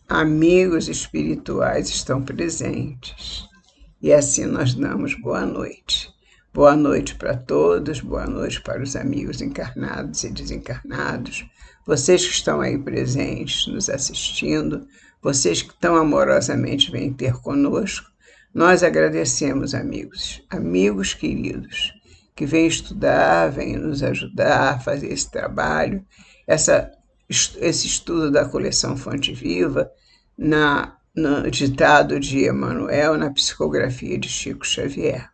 amigos espirituais estão presentes. E assim nós damos boa noite. Boa noite para todos, boa noite para os amigos encarnados e desencarnados, vocês que estão aí presentes, nos assistindo, vocês que tão amorosamente vêm ter conosco. Nós agradecemos, amigos, amigos queridos, que vêm estudar, vêm nos ajudar a fazer esse trabalho, esse estudo da coleção Fonte Viva, no ditado de Emmanuel, na psicografia de Chico Xavier.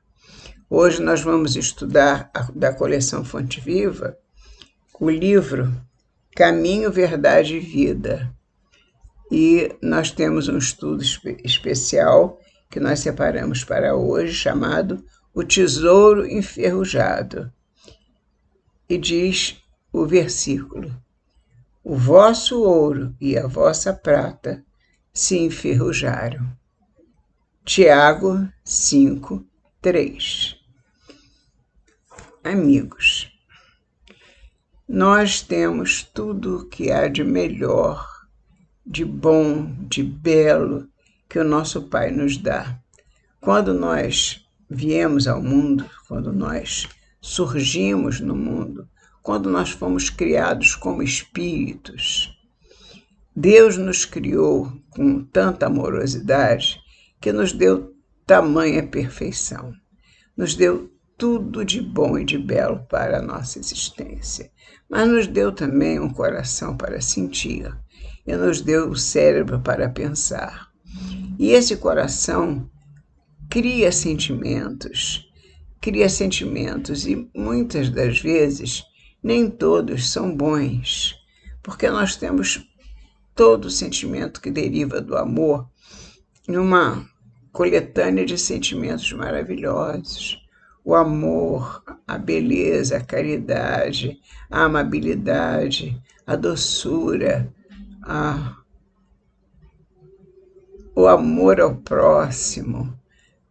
Hoje nós vamos estudar da coleção Fonte Viva o livro Caminho, Verdade e Vida. E nós temos um estudo especial que nós separamos para hoje, chamado O Tesouro Enferrujado. E diz o versículo: o vosso ouro e a vossa prata se enferrujaram. Tiago 5, 3. Amigos, nós temos tudo o que há de melhor, de bom, de belo, que o nosso Pai nos dá. Quando nós viemos ao mundo, quando nós surgimos no mundo, quando nós fomos criados como espíritos, Deus nos criou com tanta amorosidade que nos deu tamanha perfeição. Nos deu tudo de bom e de belo para a nossa existência. Mas nos deu também um coração para sentir e nos deu o cérebro para pensar. E esse coração cria sentimentos e muitas das vezes nem todos são bons, porque nós temos todo o sentimento que deriva do amor numa coletânea de sentimentos maravilhosos. O amor, a beleza, a caridade, a amabilidade, a doçura, o amor ao próximo.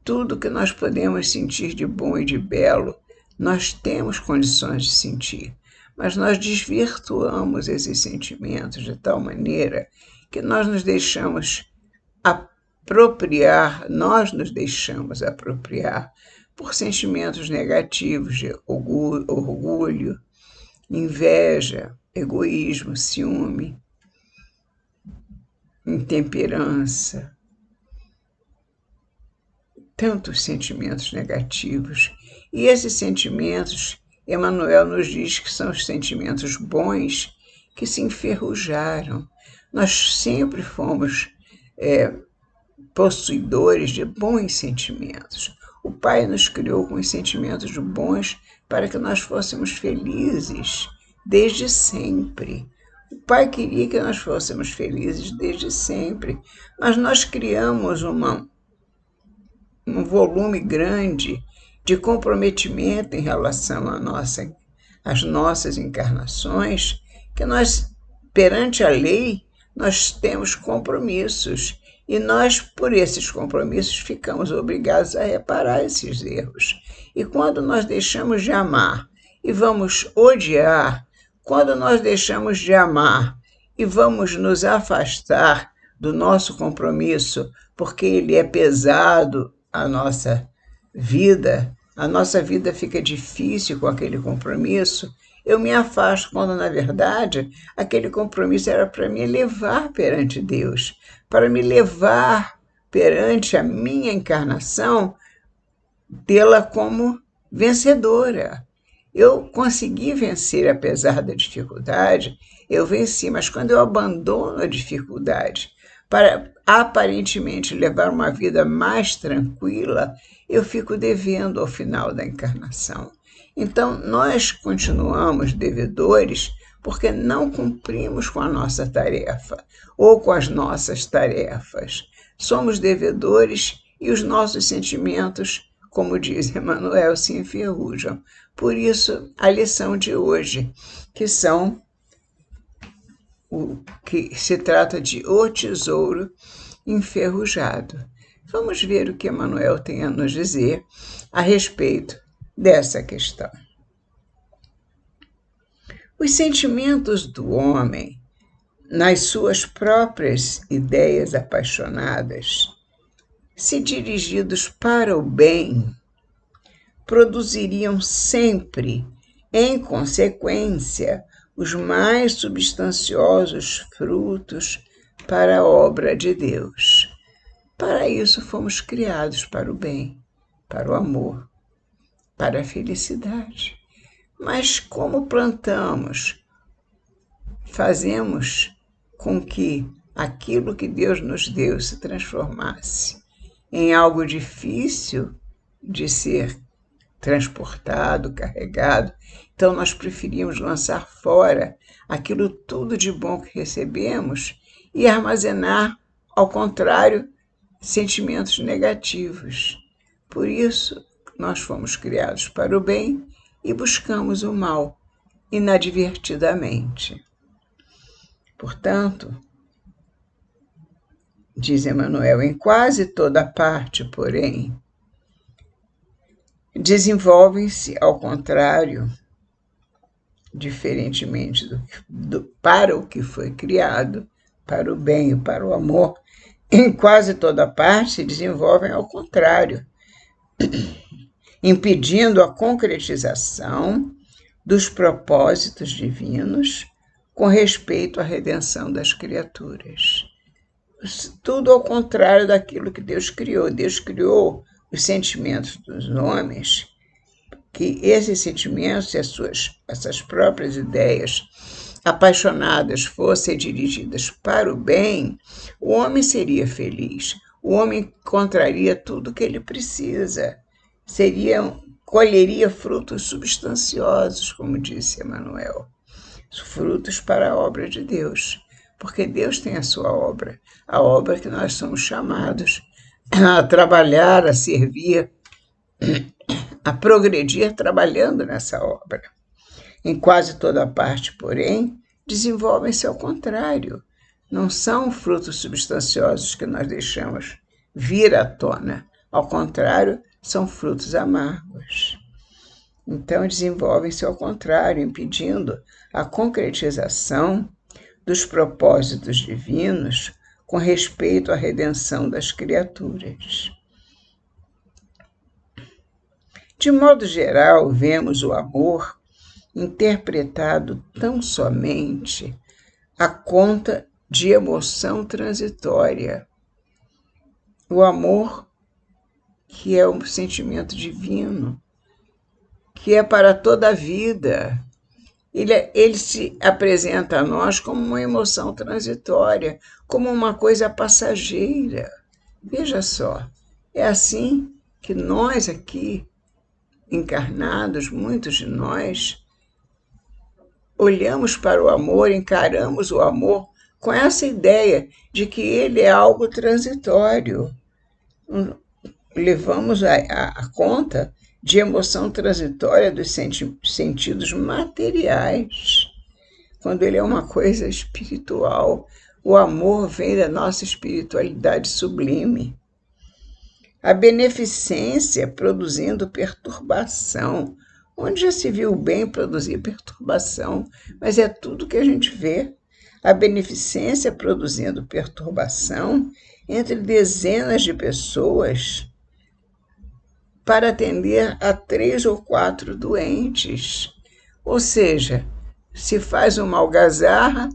Tudo que nós podemos sentir de bom e de belo, nós temos condições de sentir. Mas nós desvirtuamos esses sentimentos de tal maneira que nós nos deixamos apropriar por sentimentos negativos de orgulho, inveja, egoísmo, ciúme, intemperança. Tantos sentimentos negativos. E esses sentimentos, Emmanuel nos diz que são os sentimentos bons que se enferrujaram. Nós sempre fomos possuidores de bons sentimentos. O Pai nos criou com os sentimentos bons para que nós fôssemos felizes desde sempre. O Pai queria que nós fôssemos felizes desde sempre, mas nós criamos um volume grande de comprometimento em relação às nossas encarnações, que nós, perante a lei, nós temos compromissos. E nós, por esses compromissos, ficamos obrigados a reparar esses erros. E quando nós deixamos de amar e vamos odiar, quando nós deixamos de amar e vamos nos afastar do nosso compromisso, porque ele é pesado a nossa vida fica difícil com aquele compromisso, eu me afasto quando, na verdade, aquele compromisso era para me levar perante Deus, para me levar perante a minha encarnação, tê-la como vencedora. Eu consegui vencer apesar da dificuldade, eu venci, mas quando eu abandono a dificuldade para aparentemente levar uma vida mais tranquila, eu fico devendo ao final da encarnação. Então, nós continuamos devedores porque não cumprimos com a nossa tarefa ou com as nossas tarefas. Somos devedores e os nossos sentimentos, como diz Emmanuel, se enferrujam. Por isso, a lição de hoje, que se trata de O Tesouro Enferrujado. Vamos ver o que Emmanuel tem a nos dizer a respeito dessa questão. Os sentimentos do homem nas suas próprias ideias apaixonadas, se dirigidos para o bem, produziriam sempre, em consequência, os mais substanciosos frutos para a obra de Deus. Para isso fomos criados, para o bem, para o amor, para a felicidade. Mas como plantamos, fazemos com que aquilo que Deus nos deu se transformasse em algo difícil de ser transportado, carregado. Então nós preferimos lançar fora aquilo tudo de bom que recebemos e armazenar, ao contrário, sentimentos negativos. Por isso, nós fomos criados para o bem e buscamos o mal inadvertidamente. Portanto, diz Emmanuel, em quase toda parte, porém, desenvolvem-se, ao contrário, diferentemente para o que foi criado, para o bem e para o amor, em quase toda parte se desenvolvem ao contrário, impedindo a concretização dos propósitos divinos com respeito à redenção das criaturas. Tudo ao contrário daquilo que Deus criou. Deus criou os sentimentos dos homens, que esses sentimentos e essas próprias ideias apaixonadas fossem dirigidas para o bem, o homem seria feliz, o homem encontraria tudo o que ele precisa, colheria frutos substanciosos, como disse Emmanuel, frutos para a obra de Deus, porque Deus tem a sua obra, a obra que nós somos chamados a trabalhar, a servir, a progredir trabalhando nessa obra. Em quase toda parte, porém, desenvolvem-se ao contrário. Não são frutos substanciosos que nós deixamos vir à tona. Ao contrário, são frutos amargos. Então, desenvolvem-se ao contrário, impedindo a concretização dos propósitos divinos com respeito à redenção das criaturas. De modo geral, vemos o amor interpretado tão somente à conta de emoção transitória. O amor, que é um sentimento divino, que é para toda a vida, ele se apresenta a nós como uma emoção transitória, como uma coisa passageira. Veja só, é assim que nós aqui, encarnados, muitos de nós, olhamos para o amor, encaramos o amor com essa ideia de que ele é algo transitório. Levamos a conta de emoção transitória dos sentidos materiais, quando ele é uma coisa espiritual. O amor vem da nossa espiritualidade sublime. A beneficência produzindo perturbação. Onde já se viu o bem produzir perturbação? Mas é tudo que a gente vê. A beneficência produzindo perturbação entre dezenas de pessoas para atender a 3 ou 4 doentes. Ou seja, se faz uma algazarra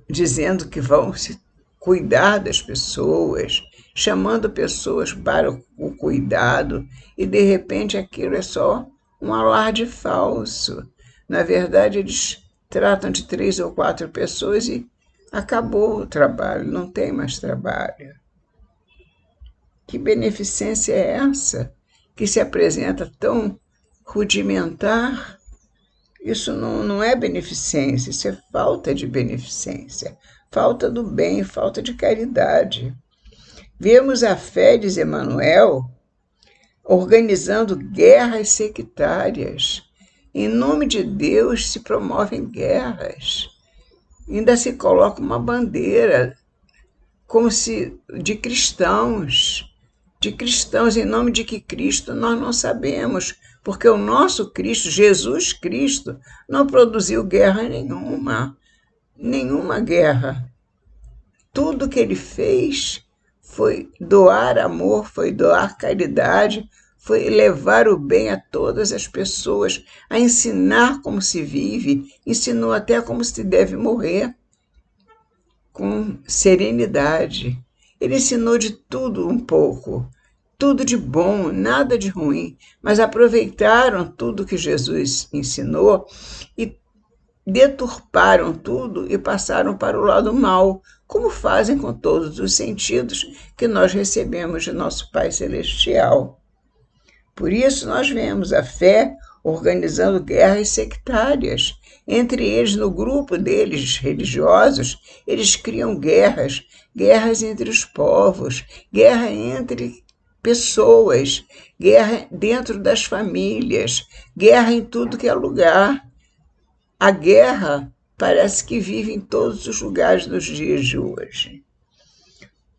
dizendo que vão se cuidar das pessoas, chamando pessoas para o cuidado, e de repente aquilo é só um alarde falso. Na verdade, eles tratam de 3 ou 4 pessoas e acabou o trabalho, não tem mais trabalho. Que beneficência é essa que se apresenta tão rudimentar? Isso não é beneficência, isso é falta de beneficência, falta do bem, falta de caridade. Vemos a fé, diz Emmanuel, organizando guerras sectárias. Em nome de Deus se promovem guerras. Ainda se coloca uma bandeira como se de cristãos em nome de que Cristo nós não sabemos, porque o nosso Cristo, Jesus Cristo, não produziu guerra nenhuma. nenhuma guerra. Tudo que ele fez foi doar amor, foi doar caridade, foi levar o bem a todas as pessoas, a ensinar como se vive, ensinou até como se deve morrer, com serenidade. Ele ensinou de tudo um pouco, tudo de bom, nada de ruim, mas aproveitaram tudo que Jesus ensinou e deturparam tudo e passaram para o lado mal, como fazem com todos os sentidos que nós recebemos de nosso Pai Celestial. Por isso nós vemos a fé organizando guerras sectárias. Entre eles, no grupo deles, religiosos, eles criam guerras, guerras entre os povos, guerra entre pessoas, guerra dentro das famílias, guerra em tudo que é lugar. A guerra parece que vive em todos os lugares nos dias de hoje.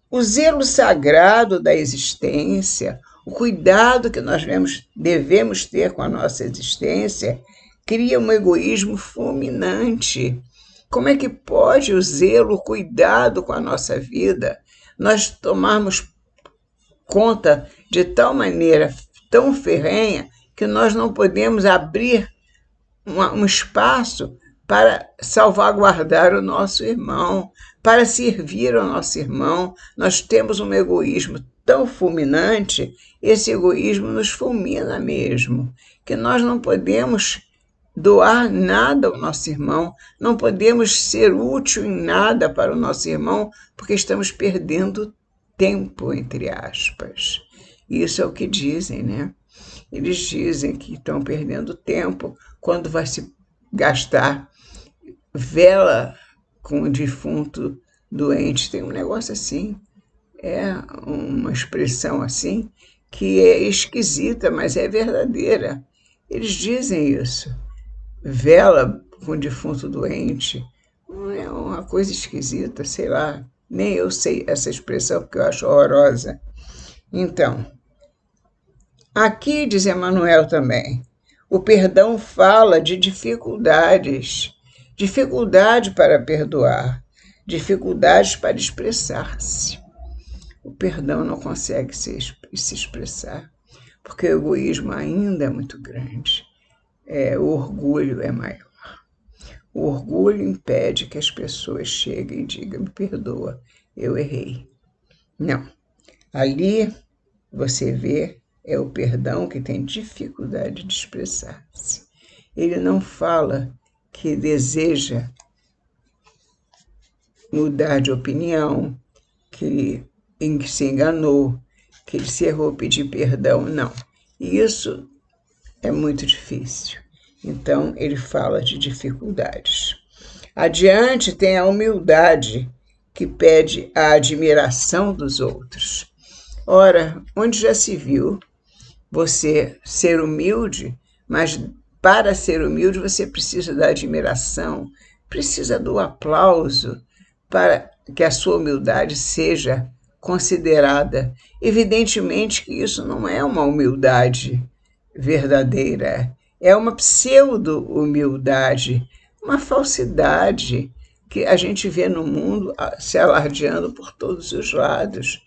O zelo sagrado da existência, o cuidado que nós devemos ter com a nossa existência, cria um egoísmo fulminante. Como é que pode o zelo, o cuidado com a nossa vida, nós tomarmos conta de tal maneira tão ferrenha que nós não podemos abrir um espaço para salvaguardar o nosso irmão, para servir ao nosso irmão? Nós temos um egoísmo tão fulminante, esse egoísmo nos fulmina mesmo, que nós não podemos doar nada ao nosso irmão, não podemos ser útil em nada para o nosso irmão, porque estamos perdendo tempo, entre aspas. Isso é o que dizem, né? Eles dizem que estão perdendo tempo quando vai se gastar vela com o defunto doente. Tem um negócio assim, é uma expressão assim, que é esquisita, mas é verdadeira. Eles dizem isso. Vela com o defunto doente é uma coisa esquisita, sei lá. Nem eu sei essa expressão, porque eu acho horrorosa. Então, aqui diz Emmanuel também, o perdão fala de dificuldades, dificuldade para perdoar, dificuldades para expressar-se. O perdão não consegue se expressar, porque o egoísmo ainda é muito grande. O orgulho é maior. O orgulho impede que as pessoas cheguem e digam, me perdoa, eu errei. Não. Ali você vê, é o perdão que tem dificuldade de expressar-se. Ele não fala que deseja mudar de opinião, que se enganou, que ele se errou, pedir perdão, não. E isso é muito difícil. Então, ele fala de dificuldades. Adiante tem a humildade, que pede a admiração dos outros. Ora, onde já se viu você ser humilde, mas para ser humilde você precisa da admiração, precisa do aplauso para que a sua humildade seja considerada. Evidentemente que isso não é uma humildade verdadeira, é uma pseudo-humildade, uma falsidade que a gente vê no mundo se alardeando por todos os lados.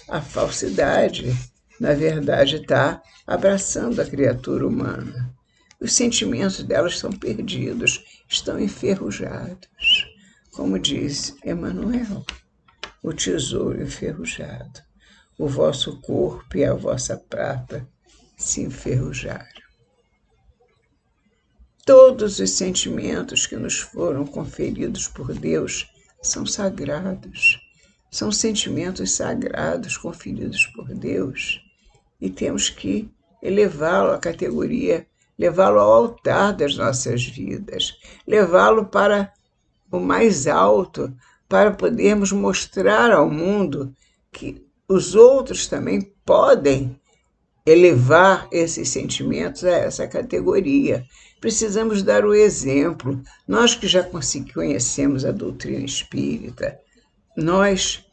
A falsidade, na verdade, está abraçando a criatura humana. Os sentimentos delas estão perdidos, estão enferrujados. Como diz Emmanuel, o tesouro enferrujado. O vosso corpo e a vossa prata se enferrujaram. Todos os sentimentos que nos foram conferidos por Deus são sagrados. São sentimentos sagrados conferidos por Deus e temos que elevá-lo à categoria, levá-lo ao altar das nossas vidas, levá-lo para o mais alto, para podermos mostrar ao mundo que os outros também podem elevar esses sentimentos a essa categoria. Precisamos dar o exemplo. Nós que já conhecemos a doutrina espírita, nós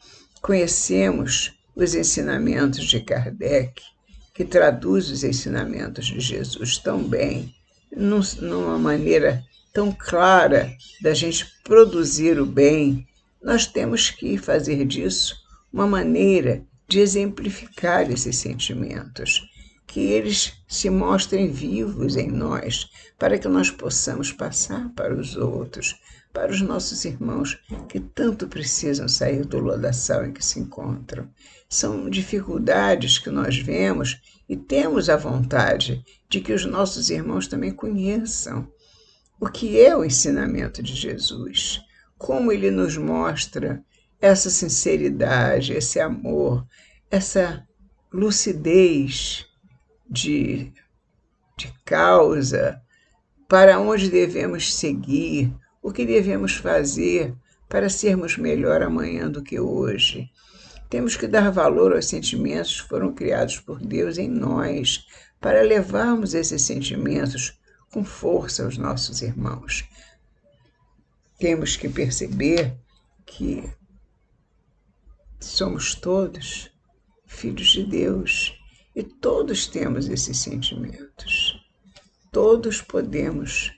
conhecemos os ensinamentos de Kardec, que traduz os ensinamentos de Jesus tão bem, numa maneira tão clara da gente produzir o bem, nós temos que fazer disso uma maneira de exemplificar esses sentimentos, que eles se mostrem vivos em nós, para que nós possamos passar para os outros, para os nossos irmãos que tanto precisam sair do lodaçal em que se encontram. São dificuldades que nós vemos e temos a vontade de que os nossos irmãos também conheçam o que é o ensinamento de Jesus, como ele nos mostra essa sinceridade, esse amor, essa lucidez de causa, para onde devemos seguir, o que devemos fazer para sermos melhor amanhã do que hoje. Temos que dar valor aos sentimentos que foram criados por Deus em nós, para levarmos esses sentimentos com força aos nossos irmãos. Temos que perceber que somos todos filhos de Deus e todos temos esses sentimentos. Todos podemos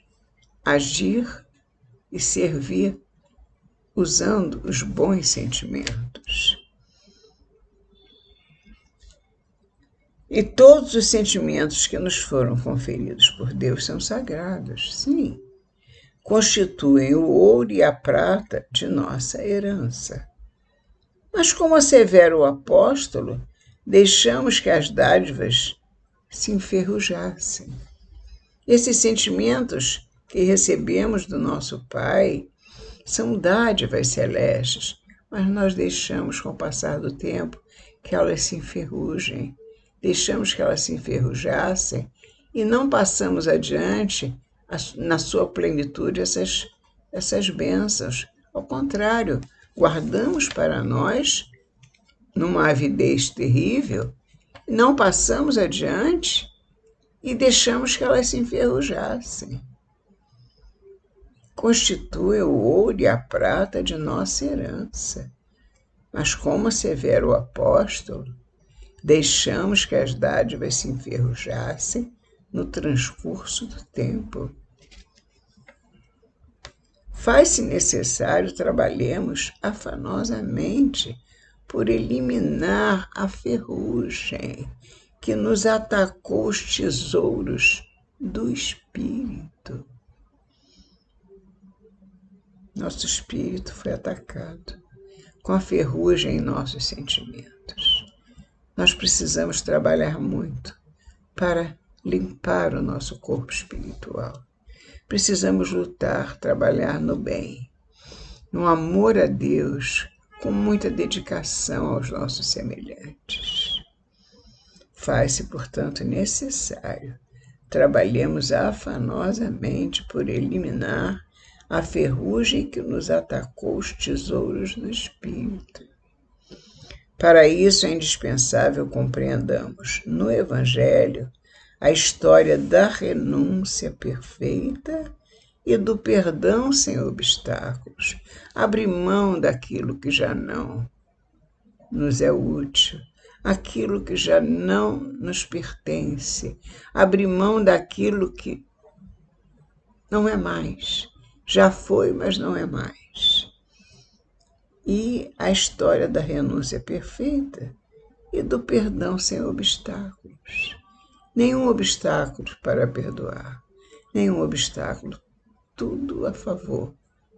agir e servir usando os bons sentimentos. E todos os sentimentos que nos foram conferidos por Deus são sagrados, sim. Constituem o ouro e a prata de nossa herança. Mas, como assevera o apóstolo, deixamos que as dádivas se enferrujassem. Esses sentimentos que recebemos do nosso Pai são dádivas celestes, mas nós deixamos, com o passar do tempo, que elas se enferrujem. Deixamos que elas se enferrujassem e não passamos adiante na sua plenitude essas bênçãos. Ao contrário, guardamos para nós numa avidez terrível, não passamos adiante e deixamos que elas se enferrujassem. Constitui o ouro e a prata de nossa herança. Mas, como assevera o apóstolo, deixamos que as dádivas se enferrujassem no transcurso do tempo. Faz-se necessário trabalhemos afanosamente por eliminar a ferrugem que nos atacou os tesouros do espírito. Nosso espírito foi atacado com a ferrugem em nossos sentimentos. Nós precisamos trabalhar muito para limpar o nosso corpo espiritual. Precisamos lutar, trabalhar no bem, no amor a Deus, com muita dedicação aos nossos semelhantes. Faz-se, portanto, necessário trabalhemos afanosamente por eliminar a ferrugem que nos atacou os tesouros do espírito. Para isso é indispensável compreendamos no Evangelho a história da renúncia perfeita e do perdão sem obstáculos. Abrir mão daquilo que já não nos é útil, aquilo que já não nos pertence, abrir mão daquilo que não é mais, já foi, mas não é mais. E a história da renúncia perfeita e do perdão sem obstáculos. Nenhum obstáculo para perdoar, nenhum obstáculo, tudo a favor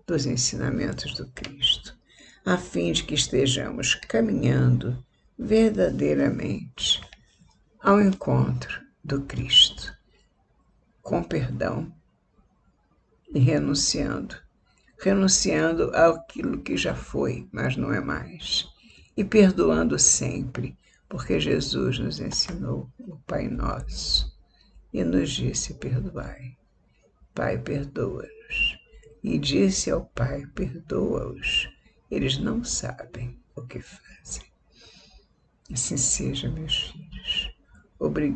dos ensinamentos do Cristo, a fim de que estejamos caminhando verdadeiramente ao encontro do Cristo, com perdão e renunciando àquilo que já foi, mas não é mais, e perdoando sempre, porque Jesus nos ensinou o Pai Nosso e nos disse: perdoai. Pai, perdoa-nos. E disse ao Pai: perdoa-os. Eles não sabem o que fazem. Assim seja, meus filhos.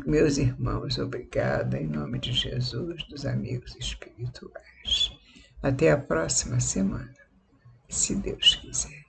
Meus irmãos, obrigada em nome de Jesus, dos amigos espirituais. Até a próxima semana, se Deus quiser.